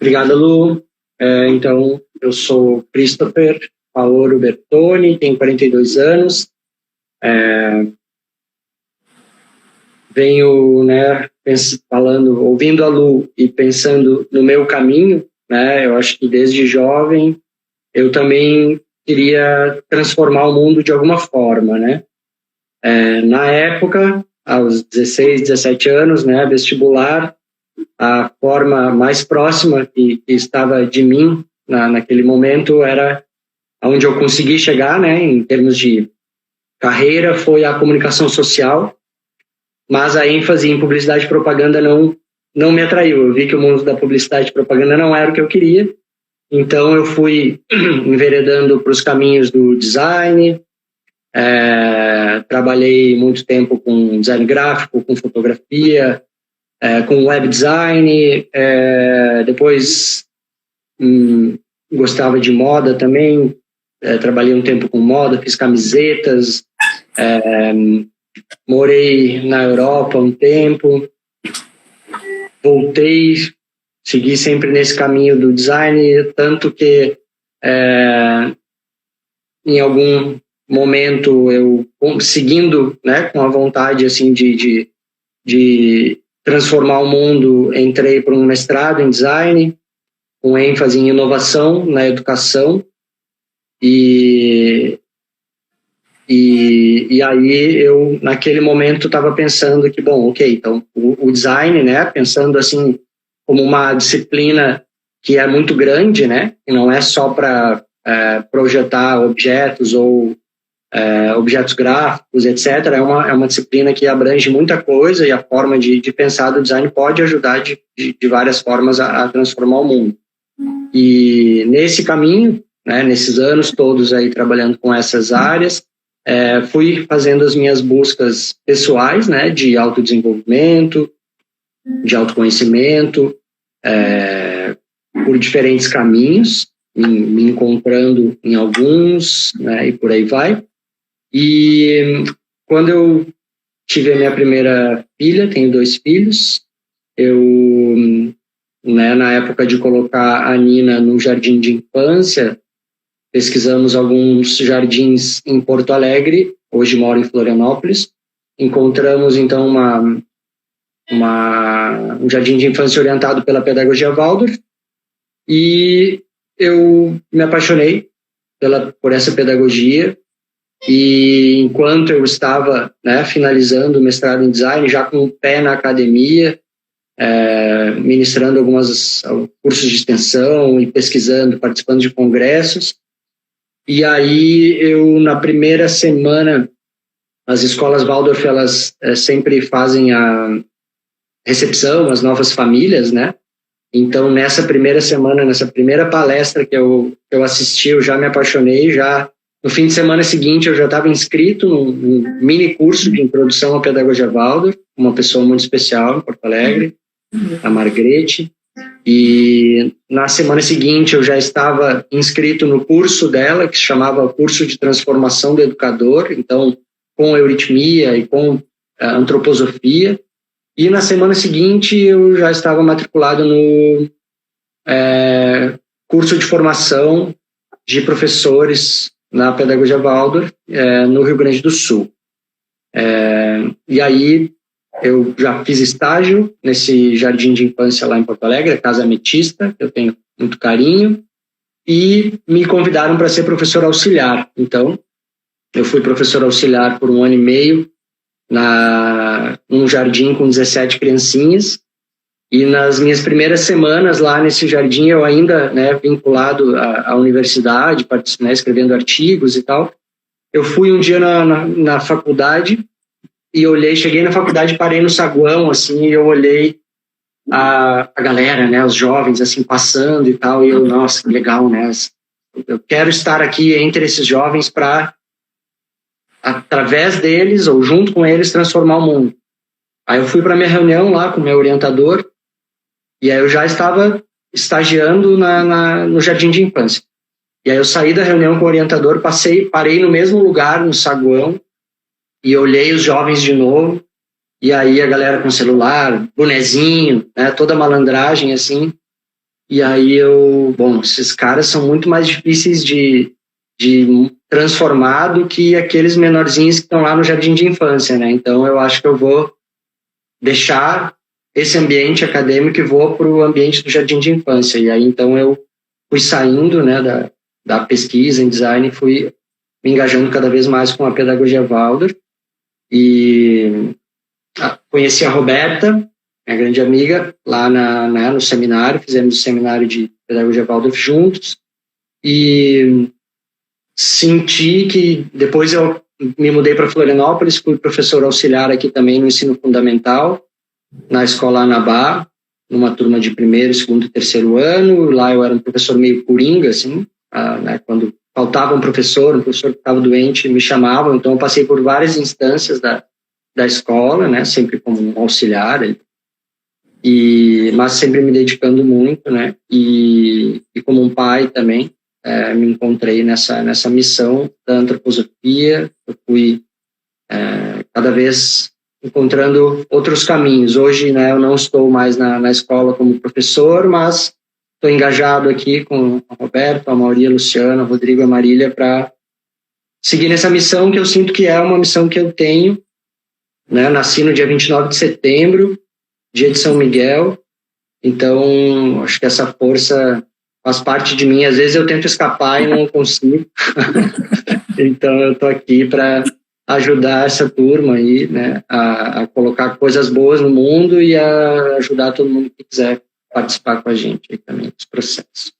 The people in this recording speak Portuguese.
Obrigado, Lu. Então, eu sou Christopher Paolo Bertoni, tenho 42 anos. Venho, né, ouvindo a Lu e pensando no meu caminho, né? Eu acho que desde jovem eu também queria transformar o mundo de alguma forma, né? Na época, aos 16, 17 anos, né, vestibular, a forma mais próxima que estava de mim naquele momento era onde eu consegui chegar, né, em termos de carreira, foi a comunicação social, mas a ênfase em publicidade e propaganda não me atraiu. Eu vi que o mundo da publicidade e propaganda não era o que eu queria, então eu fui enveredando para os caminhos do design. Trabalhei muito tempo com design gráfico, com fotografia, com web design, depois gostava de moda também, trabalhei um tempo com moda, fiz camisetas, morei na Europa um tempo, voltei, segui sempre nesse caminho do design, tanto que em algum momento eu, seguindo, né, com a vontade assim de transformar o mundo, entrei para um mestrado em design, com ênfase em inovação na educação, e aí eu, naquele momento, estava pensando que, bom, ok, então o design, né, pensando assim como uma disciplina que é muito grande, né, e não é só para projetar objetos ou objetos gráficos, etc. É uma disciplina que abrange muita coisa, e a forma de pensar do design pode ajudar de várias formas a transformar o mundo. E nesse caminho, né, nesses anos todos aí trabalhando com essas áreas, fui fazendo as minhas buscas pessoais, né, de autodesenvolvimento, de autoconhecimento, por diferentes caminhos, me encontrando em alguns, né, e por aí vai. E quando eu tive a minha primeira filha, tenho 2 filhos, eu, né, na época de colocar a Nina no jardim de infância, pesquisamos alguns jardins em Porto Alegre, hoje moro em Florianópolis, encontramos então um jardim de infância orientado pela pedagogia Waldorf, e eu me apaixonei por essa pedagogia. E enquanto eu estava, né, finalizando o mestrado em design, já com o pé na academia, ministrando alguns cursos de extensão e pesquisando, participando de congressos. E aí eu, na primeira semana, as escolas Waldorf, elas sempre fazem a recepção às novas famílias, né? Então, nessa primeira semana, nessa primeira palestra que eu assisti, eu já me apaixonei, já no fim de semana seguinte eu já estava inscrito num mini curso de introdução à pedagogia Waldorf, uma pessoa muito especial em Porto Alegre, a Margrete, e na semana seguinte eu já estava inscrito no curso dela, que se chamava Curso de Transformação do Educador, então com euritmia e com antroposofia, e na semana seguinte eu já estava matriculado no curso de formação de professores na pedagogia Waldorf, no Rio Grande do Sul. E aí eu já fiz estágio nesse jardim de infância lá em Porto Alegre, a Casa Ametista, que eu tenho muito carinho, e me convidaram para ser professor auxiliar. Então, eu fui professor auxiliar por 1 ano e meio num jardim com 17 criancinhas, e nas minhas primeiras semanas lá nesse jardim, eu ainda, né, vinculado à universidade, né, escrevendo artigos e tal, eu fui um dia na faculdade e cheguei na faculdade, parei no saguão, assim, e eu olhei a galera, né, os jovens, assim, passando e tal, e eu, nossa, que legal, né, eu quero estar aqui entre esses jovens para, através deles, ou junto com eles, transformar o mundo. Aí eu fui para minha reunião lá com o meu orientador, e aí eu já estava estagiando no jardim de infância. E aí eu saí da reunião com o orientador, parei no mesmo lugar, no saguão, e olhei os jovens de novo, e aí a galera com celular, bonezinho, né, toda malandragem assim, E aí esses caras são muito mais difíceis de transformar do que aqueles menorzinhos que estão lá no jardim de infância, né? Então eu acho que eu vou deixar esse ambiente acadêmico e vou para o ambiente do jardim de infância. E aí então eu fui saindo, né, da pesquisa em design, fui me engajando cada vez mais com a pedagogia Waldorf e conheci a Roberta, minha grande amiga, lá no seminário, fizemos o seminário de pedagogia Waldorf juntos e senti que depois eu me mudei para Florianópolis, fui professor auxiliar aqui também no ensino fundamental, na escola Anabá, numa turma de primeiro, segundo e terceiro ano. Lá eu era um professor meio coringa, assim, né, quando faltava um professor que estava doente, me chamavam, então eu passei por várias instâncias da escola, né, sempre como um auxiliar, mas sempre me dedicando muito, né, e como um pai também, me encontrei nessa missão da antroposofia. Eu fui cada vez encontrando outros caminhos. Hoje, né, eu não estou mais na escola como professor, mas estou engajado aqui com a Roberto, a Mauri, a Luciana, o Rodrigo e a Marília para seguir nessa missão que eu sinto que é uma missão que eu tenho, né? Nasci no dia 29 de setembro, dia de São Miguel, então acho que essa força faz parte de mim. Às vezes eu tento escapar e não consigo. Então eu estou aqui para ajudar essa turma aí, né, a colocar coisas boas no mundo e a ajudar todo mundo que quiser participar com a gente aí também dos processos.